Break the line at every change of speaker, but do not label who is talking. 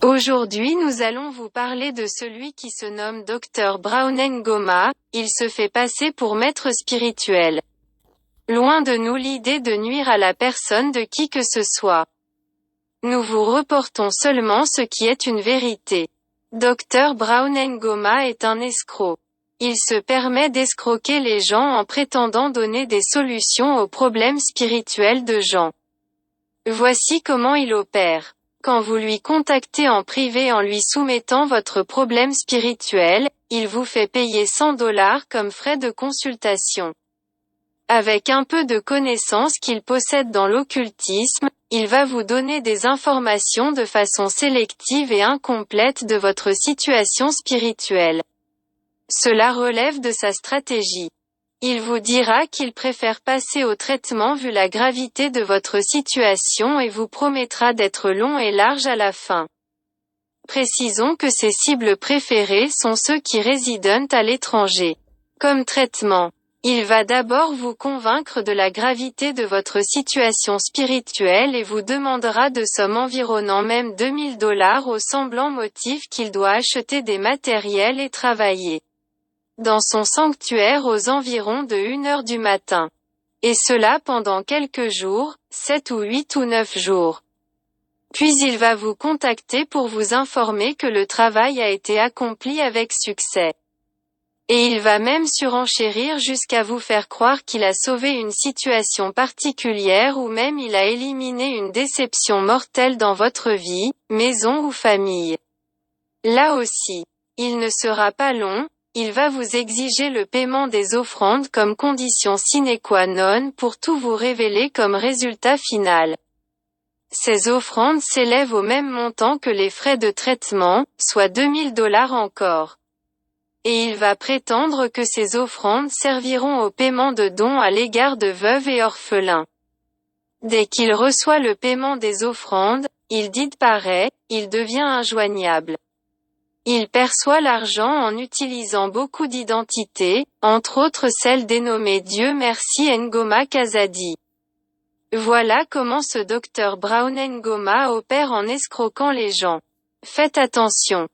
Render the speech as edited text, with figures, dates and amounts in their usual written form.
Aujourd'hui nous allons vous parler de celui qui se nomme Dr Brown Ngoma. Il se fait passer pour maître spirituel. Loin de nous l'idée de nuire à la personne de qui que ce soit. Nous vous reportons seulement ce qui est une vérité. Dr Brown Ngoma est un escroc. Il se permet d'escroquer les gens en prétendant donner des solutions aux problèmes spirituels de gens. Voici comment il opère. Quand vous lui contactez en privé en lui soumettant votre problème spirituel, il vous fait payer $100 comme frais de consultation. Avec un peu de connaissances qu'il possède dans l'occultisme, il va vous donner des informations de façon sélective et incomplète de votre situation spirituelle. Cela relève de sa stratégie. Il vous dira qu'il préfère passer au traitement vu la gravité de votre situation et vous promettra d'être long et large à la fin. Précisons que ses cibles préférées sont ceux qui résident à l'étranger. Comme traitement, il va d'abord vous convaincre de la gravité de votre situation spirituelle et vous demandera de sommes environnant même $2000 au semblant motif qu'il doit acheter des matériels et travailler dans son sanctuaire aux environs de 1h du matin. Et cela pendant quelques jours, 7 ou 8 ou 9 jours. Puis il va vous contacter pour vous informer que le travail a été accompli avec succès. Et il va même surenchérir jusqu'à vous faire croire qu'il a sauvé une situation particulière ou même il a éliminé une déception mortelle dans votre vie, maison ou famille. Là aussi, il ne sera pas long. Il va vous exiger le paiement des offrandes comme condition sine qua non pour tout vous révéler comme résultat final. Ces offrandes s'élèvent au même montant que les frais de traitement, soit $2000 encore. Et il va prétendre que ces offrandes serviront au paiement de dons à l'égard de veuves et orphelins. Dès qu'il reçoit le paiement des offrandes, il disparaît, il devient injoignable. Il perçoit l'argent en utilisant beaucoup d'identités, entre autres celle dénommée Dieu merci Ngoma Kazadi. Voilà comment ce Dr Brown Ngoma opère en escroquant les gens. Faites attention.